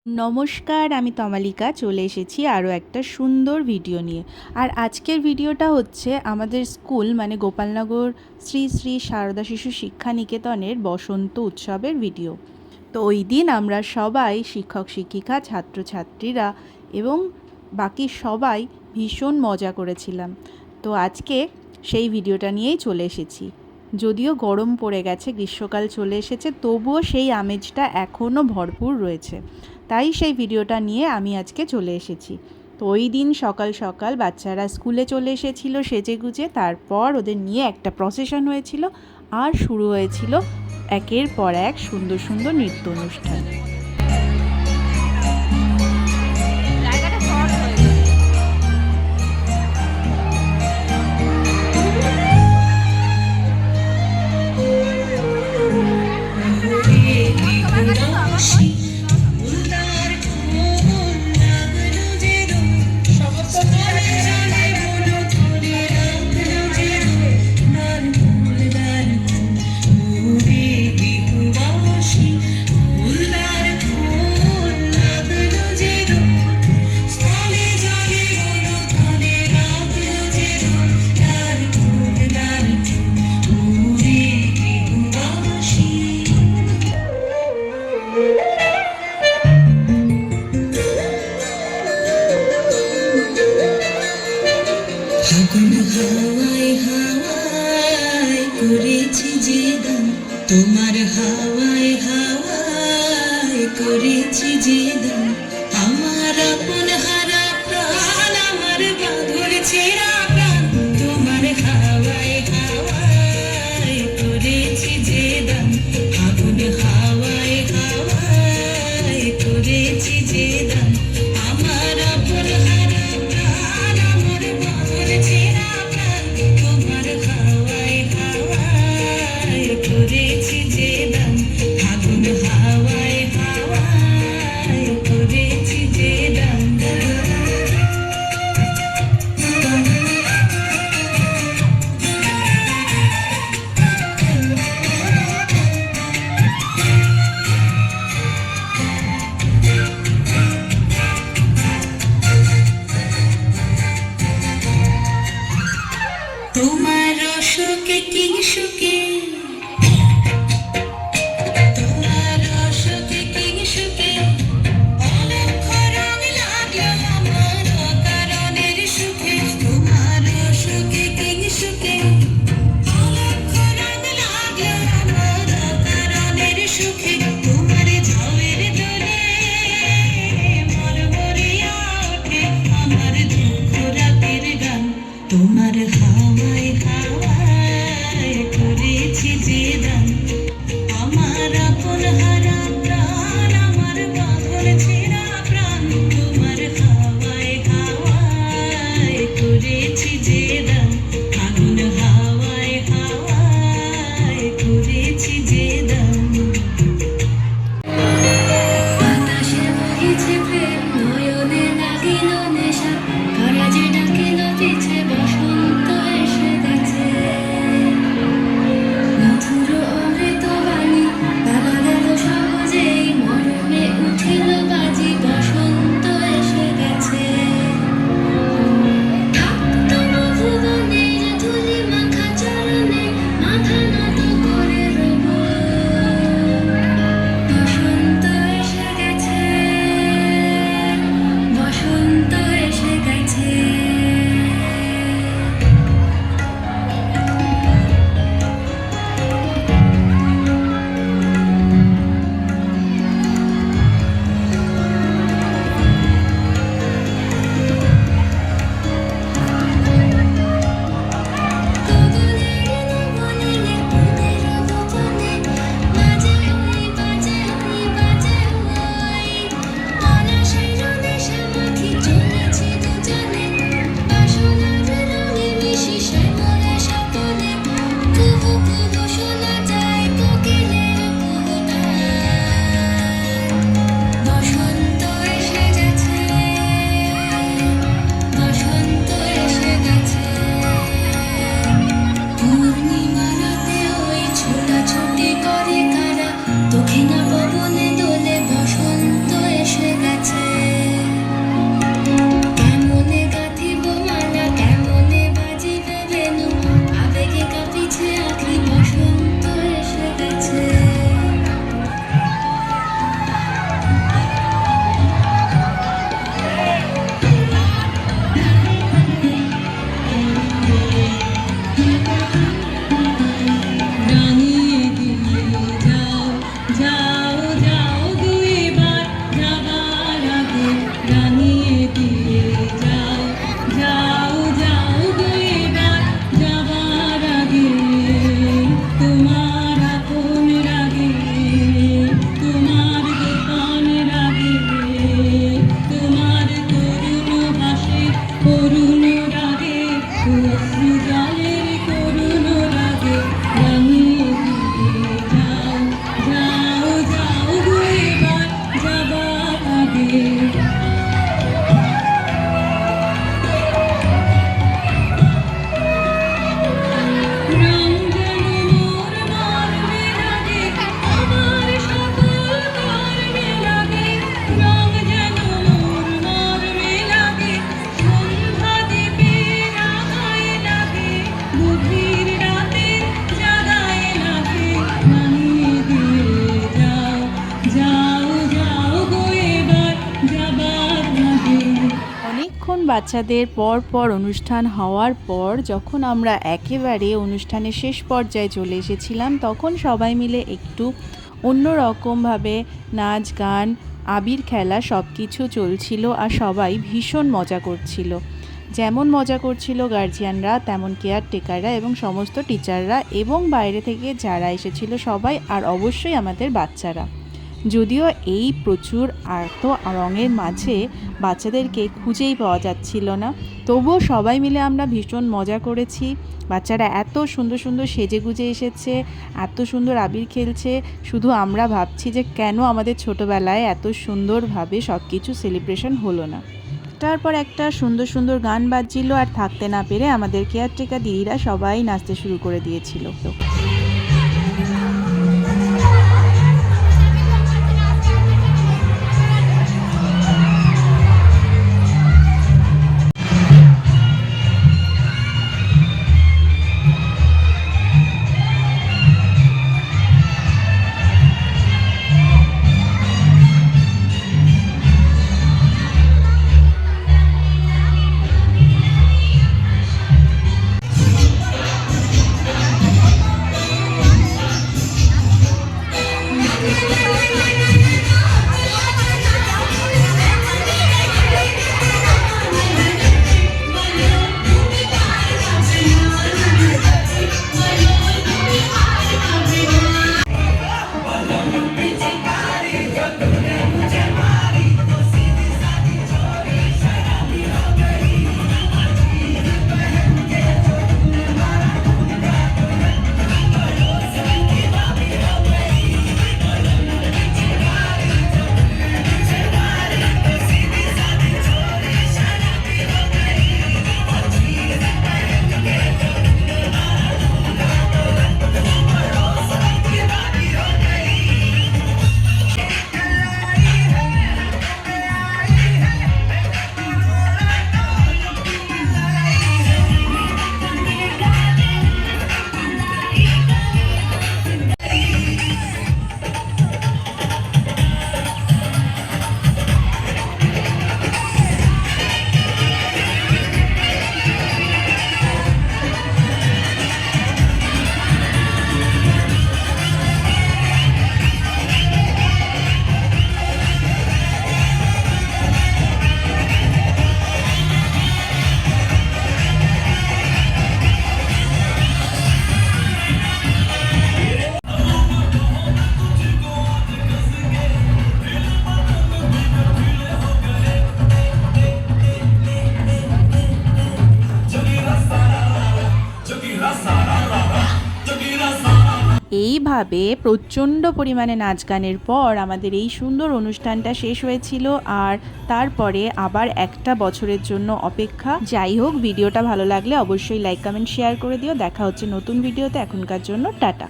নমস্কার, আমি তমালিকা চলে এসেছি আরও একটা সুন্দর ভিডিও নিয়ে। আর আজকের ভিডিওটা হচ্ছে আমাদের স্কুল মানে গোপালনগর শ্রী শ্রী সারদা শিশু শিক্ষা নিকেতনের বসন্ত উৎসবের ভিডিও। তো ওই দিন আমরা সবাই শিক্ষক শিক্ষিকা ছাত্রছাত্রীরা এবং বাকি সবাই ভীষণ মজা করেছিলাম। তো আজকে সেই ভিডিওটা নিয়েই চলে এসেছি। যদিও গরম পড়ে গেছে, গ্রীষ্মকাল চলে এসেছে, তবুও সেই আমেজটা এখনও ভরপুর রয়েছে। তাই সেই ভিডিওটা নিয়ে আমি আজকে চলে এসেছি। তো ওই দিন সকাল সকাল বাচ্চারা স্কুলে চলে এসেছিল সেজেগুজে, তারপর ওদের নিয়ে একটা প্রসেশন হয়েছিল আর শুরু হয়েছিল একের পর এক সুন্দর সুন্দর নৃত্য অনুষ্ঠান। করেছি যে দান তোমার হাওয়ায় হাওয়ায় করেছি যে দান আমার আপন হারা প্রাণ আমার বাঁধর ছেঁড়া প্রাণ তোমার হাওয়ায় হাওয়ায় করেছি যে দান আপন হাওয়ায় হাওয়ায় করেছি যে দান আমার আপন হারা প্রাণ আমার বাঁধর ছেঁড়া প্রাণ তোমার হাওয়ায় হাওয়ায় করেছি যে দান আগুন হাওয়ায় হাওয়ায় করেছি যে দান অনেকক্ষণ বাচ্চাদের পর পর অনুষ্ঠান হওয়ার পর যখন আমরা একেবারে অনুষ্ঠানের শেষ পর্যায়ে চলে এসেছিলাম, তখন সবাই মিলে একটু অন্যরকমভাবে নাচ গান আবির খেলা সব কিছু চলছিল আর সবাই ভীষণ মজা করছিল। যেমন মজা করছিল গার্জিয়ানরা, তেমন কেয়ারটেকাররা এবং সমস্ত টিচাররা এবং বাইরে থেকে যারা এসেছিল সবাই, আর অবশ্যই আমাদের বাচ্চারা। যদিও এই প্রচুর এত রঙের মাঝে বাচ্চাদেরকে খুঁজেই পাওয়া যাচ্ছিল না, তবুও সবাই মিলে আমরা ভীষণ মজা করেছি। বাচ্চারা এত সুন্দর সুন্দর সেজেগুজে এসেছে, এত সুন্দর আবির খেলছে, শুধু আমরা ভাবছি যে কেন আমাদের ছোটোবেলায় এত সুন্দরভাবে সব কিছু সেলিব্রেশন হলো না। তারপর একটা সুন্দর সুন্দর গান বাজছিল, আর থাকতে না পেরে আমাদের কেয়ারটেকার দিদিরা সবাই নাচতে শুরু করে দিয়েছিল। এইভাবে প্রচণ্ড পরিমাণে নাচ গানের পর আমাদের এই সুন্দর অনুষ্ঠানটা শেষ হয়েছিল, আর তারপরে আবার একটা বছরের জন্য অপেক্ষা। যাই হোক, ভিডিওটা ভালো লাগলে অবশ্যই লাইক কমেন্ট শেয়ার করে দিও। দেখা হচ্ছে নতুন ভিডিওতে, এখনকার জন্য টাটা।